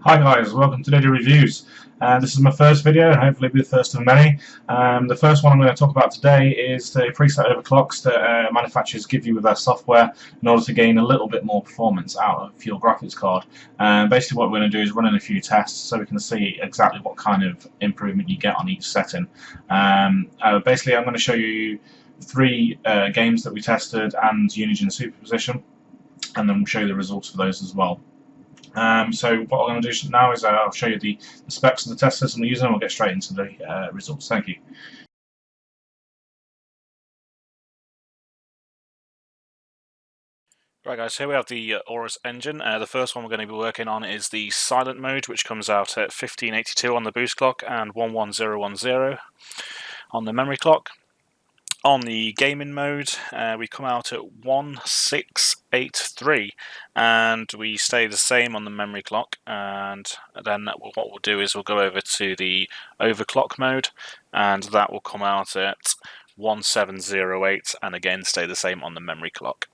Hi guys, welcome to Daily Reviews. This is my first video and hopefully be the first of many. The first one I'm going to talk about today is the preset overclocks that manufacturers give you with their software in order to gain a little bit more performance out of your graphics card. Basically what we're going to do is run in a few tests so we can see exactly what kind of improvement you get on each setting. Basically I'm going to show you three games that we tested and Unigine Superposition, and then we'll show you the results for those as well. So what I'm going to do now is I'll show you the specs of the test system we're using and we'll get straight into the results. Thank you. Right guys, here we have the Aorus Engine. The first one we're going to be working on is the silent mode, which comes out at 1582 on the boost clock and 11010 on the memory clock. On the gaming mode, we come out at 1683 and we stay the same on the memory clock, and then what we'll do is we'll go over to the overclock mode and that will come out at 1708 and again stay the same on the memory clock.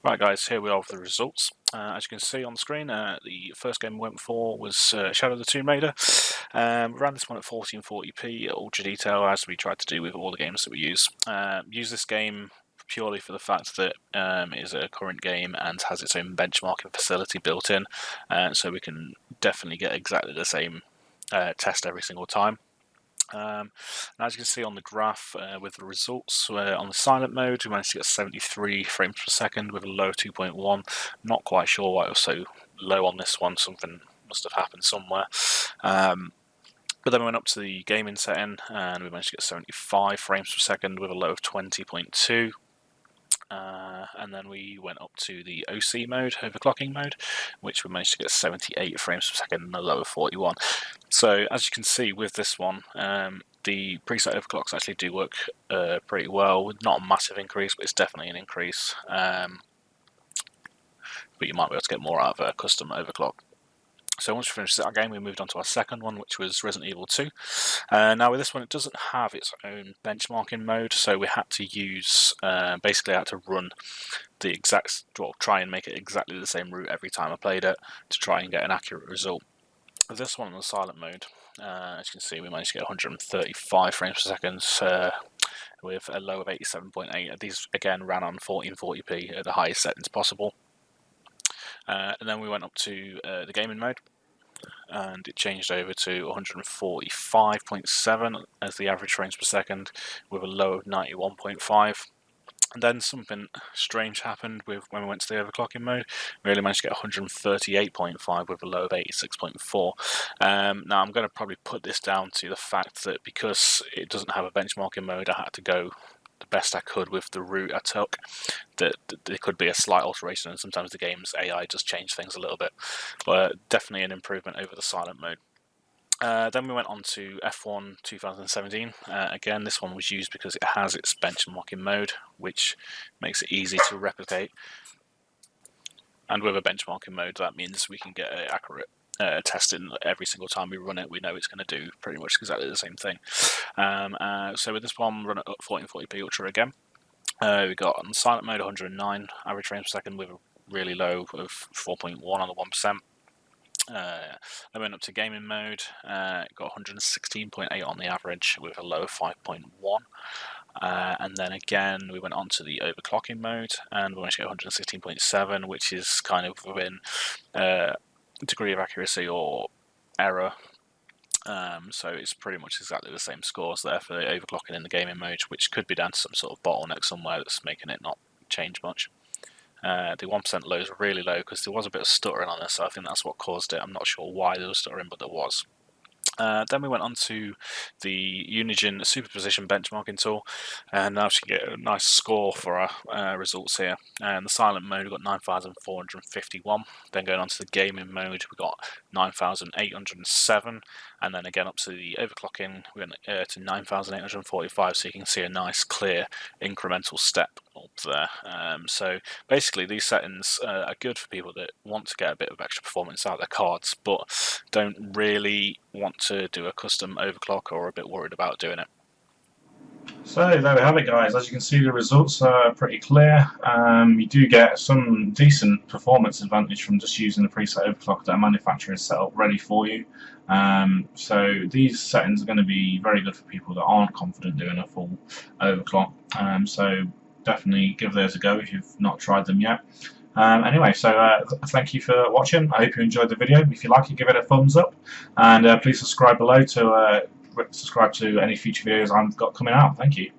Right guys, here we are with the results. As you can see on the screen, the first game we went for was Shadow of the Tomb Raider. We ran this one at 1440p ultra detail, as we tried to do with all the games that we use. Use this game purely for the fact that it is a current game and has its own benchmarking facility built in, so we can definitely get exactly the same test every single time. As you can see on the graph with the results, on the silent mode we managed to get 73 frames per second with a low of 2.1. Not quite sure why it was so low on this one, something must have happened somewhere. But then we went up to the gaming setting and we managed to get 75 frames per second with a low of 20.2. And then we went up to the OC mode, overclocking mode, which we managed to get 78 frames per second and a low of 41. So as you can see with this one, the preset overclocks actually do work pretty well, with not a massive increase, but it's definitely an increase. But you might be able to get more out of a custom overclock. So once we finished that game, we moved on to our second one, which was Resident Evil 2. Now with this one, it doesn't have its own benchmarking mode, so we had to use, basically I had to run the exact, well, try and make it exactly the same route every time I played it to try and get an accurate result. With this one on the silent mode, as you can see, we managed to get 135 frames per second with a low of 87.8. These again ran on 1440p at the highest settings possible. And then we went up to the gaming mode and it changed over to 145.7 as the average frames per second with a low of 91.5. And then something strange happened with when we went to the overclocking mode. We really managed to get 138.5 with a low of 86.4. Now I'm going to probably put this down to the fact that because it doesn't have a benchmarking mode, I had to go the best I could with the route I took. That there could be a slight alteration, and sometimes the game's AI just change things a little bit, but definitely an improvement over the silent mode. Then we went on to F1 2017. Again, this one was used because it has its benchmarking mode, which makes it easy to replicate. And with a benchmarking mode, that means we can get an accurate testing every single time we run it. We know it's going to do pretty much exactly the same thing. So with this one, run it at 1440p ultra again. We got on silent mode 109 average frames per second with a really low of 4.1 on the 1%. Then went up to gaming mode, got 116.8 on the average with a low of 5.1. And then again we went on to the overclocking mode and we managed to get 116.7, which is kind of within degree of accuracy or error. So it's pretty much exactly the same scores there for the overclocking in the gaming mode, which could be down to some sort of bottleneck somewhere that's making it not change much. The 1% low is really low because there was a bit of stuttering on this, so I think that's what caused it. I'm not sure why there was stuttering, but there was. Then we went on to the Unigine Superposition benchmarking tool, and now we can get a nice score for our results here. And the silent mode we got 9,451. Then going on to the gaming mode we got 9,807, and then again up to the overclocking we went to 9,845. So you can see a nice clear incremental step up there. So basically these settings are good for people that want to get a bit of extra performance out of their cards, but don't really want to do a custom overclock or are a bit worried about doing it. So there we have it, guys. As you can see, the results are pretty clear. You do get some decent performance advantage from just using the preset overclock that a manufacturer has set up ready for you. So these settings are going to be very good for people that aren't confident doing a full overclock. So definitely give those a go if you've not tried them yet. Anyway, so thank you for watching. I hope you enjoyed the video. If you like it, give it a thumbs up, and please subscribe below to subscribe to any future videos I've got coming out. Thank you.